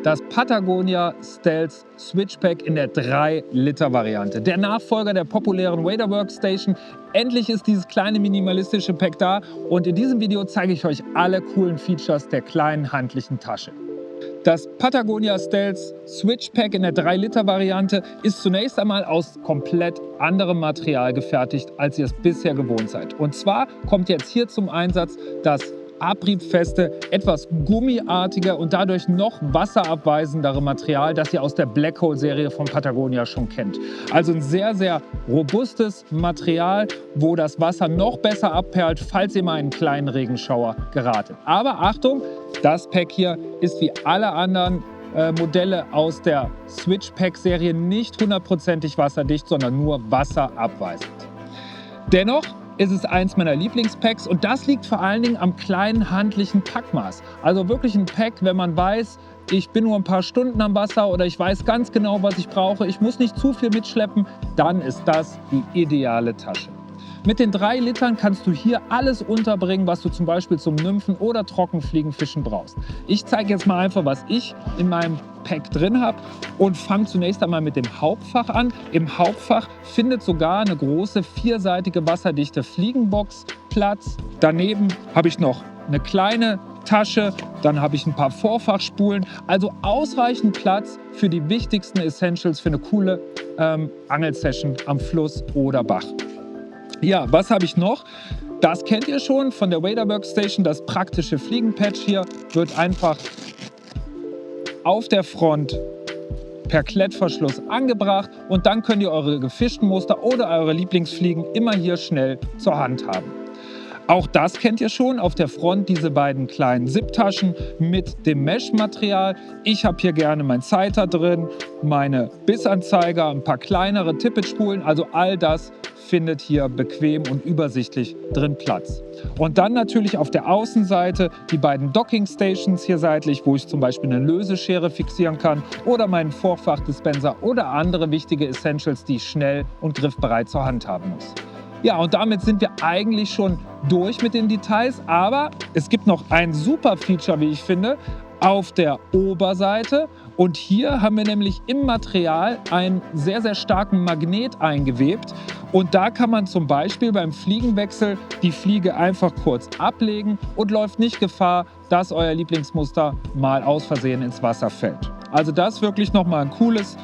das Patagonia Stealth Switch Pack in der 3-Liter-Variante. Der Nachfolger der populären Wader Workstation. Endlich ist dieses kleine minimalistische Pack da und in diesem Video zeige ich euch alle coolen Features der kleinen handlichen Tasche. Das Patagonia Stealth Switch Pack in der 3-Liter-Variante ist zunächst einmal aus komplett anderem Material gefertigt, als ihr es bisher gewohnt seid. Und zwar kommt jetzt hier zum Einsatz das abriebfeste, etwas gummiartige und dadurch noch wasserabweisendere Material, das ihr aus der Black Hole Serie von Patagonia schon kennt. Also ein sehr, sehr robustes Material, wo das Wasser noch besser abperlt, falls ihr mal in einen kleinen Regenschauer geratet. Aber Achtung, das Pack hier ist wie alle anderen Modelle aus der Switch Pack Serie nicht hundertprozentig wasserdicht, sondern nur wasserabweisend. Dennoch ist es eins meiner Lieblingspacks und das liegt vor allen Dingen am kleinen handlichen Packmaß. Also wirklich ein Pack, wenn man weiß, ich bin nur ein paar Stunden am Wasser oder ich weiß ganz genau, was ich brauche, ich muss nicht zu viel mitschleppen, dann ist das die ideale Tasche. Mit den 3 Litern kannst du hier alles unterbringen, was du zum Beispiel zum Nymphen- oder Trockenfliegenfischen brauchst. Ich zeige jetzt mal einfach, was ich in meinem Pack drin habe und fange zunächst einmal mit dem Hauptfach an. Im Hauptfach findet sogar eine große vierseitige wasserdichte Fliegenbox Platz. Daneben habe ich noch eine kleine Tasche, dann habe ich ein paar Vorfachspulen, also ausreichend Platz für die wichtigsten Essentials für eine coole Angelsession am Fluss oder Bach. Ja, was habe ich noch? Das kennt ihr schon von der Wader Workstation. Das praktische Fliegenpatch hier wird einfach auf der Front per Klettverschluss angebracht und dann könnt ihr eure gefischten Muster oder eure Lieblingsfliegen immer hier schnell zur Hand haben. Auch das kennt ihr schon, auf der Front diese beiden kleinen Zip-Taschen mit dem Mesh-Material. Ich habe hier gerne mein Sighter drin, meine Bissanzeiger, ein paar kleinere Tippet-Spulen, also all das findet hier bequem und übersichtlich drin Platz. Und dann natürlich auf der Außenseite die beiden Docking Stations hier seitlich, wo ich zum Beispiel eine Löseschere fixieren kann oder meinen Vorfachdispenser oder andere wichtige Essentials, die ich schnell und griffbereit zur Hand haben muss. Ja, und damit sind wir eigentlich schon durch mit den Details, aber es gibt noch ein super Feature, wie ich finde, auf der Oberseite. Und hier haben wir nämlich im Material einen sehr, sehr starken Magnet eingewebt. Und da kann man zum Beispiel beim Fliegenwechsel die Fliege einfach kurz ablegen und läuft nicht Gefahr, dass euer Lieblingsmuster mal aus Versehen ins Wasser fällt. Also das ist wirklich nochmal ein cooles,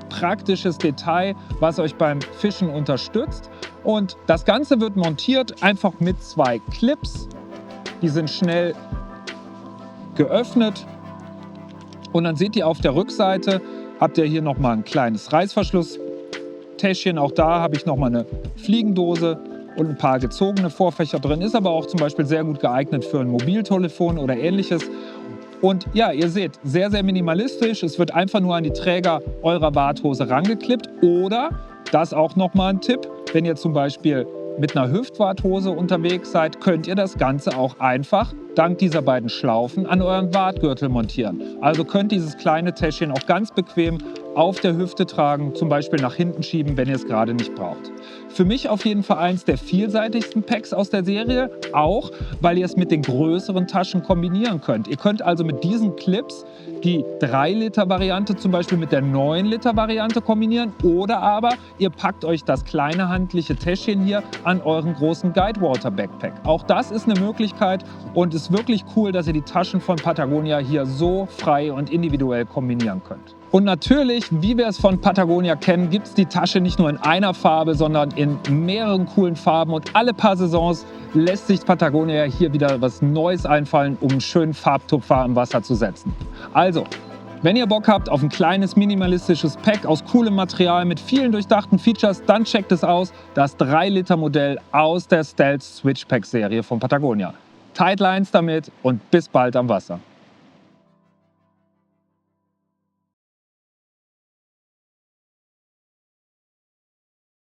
praktisches Detail, was euch beim Fischen unterstützt. Und das Ganze wird montiert einfach mit 2 Clips. Die sind schnell geöffnet. Und dann seht ihr auf der Rückseite, habt ihr hier nochmal ein kleines Reißverschlusstäschchen. Auch da habe ich nochmal eine Fliegendose und ein paar gezogene Vorfächer drin. Ist aber auch zum Beispiel sehr gut geeignet für ein Mobiltelefon oder ähnliches. Und ja, ihr seht, sehr, sehr minimalistisch. Es wird einfach nur an die Träger eurer Warthose rangeklippt. Oder, das auch nochmal ein Tipp, wenn ihr zum Beispiel mit einer Hüftwarthose unterwegs seid, könnt ihr das Ganze auch einfach dank dieser beiden Schlaufen an euren Wartgürtel montieren. Also könnt dieses kleine Täschchen auch ganz bequem auf der Hüfte tragen, zum Beispiel nach hinten schieben, wenn ihr es gerade nicht braucht. Für mich auf jeden Fall eins der vielseitigsten Packs aus der Serie, auch weil ihr es mit den größeren Taschen kombinieren könnt. Ihr könnt also mit diesen Clips die 3-Liter-Variante zum Beispiel mit der 9-Liter-Variante kombinieren oder aber ihr packt euch das kleine handliche Täschchen hier an euren großen Guidewater Backpack. Auch das ist eine Möglichkeit und es ist wirklich cool, dass ihr die Taschen von Patagonia hier so frei und individuell kombinieren könnt. Und natürlich, wie wir es von Patagonia kennen, gibt es die Tasche nicht nur in einer Farbe, sondern in mehreren coolen Farben. Und alle paar Saisons lässt sich Patagonia hier wieder was Neues einfallen, um einen schönen Farbtupfer im Wasser zu setzen. Also, wenn ihr Bock habt auf ein kleines minimalistisches Pack aus coolem Material mit vielen durchdachten Features, dann checkt es aus, das 3-Liter-Modell aus der Stealth Switch Pack Serie von Patagonia. Tight Lines damit und bis bald am Wasser.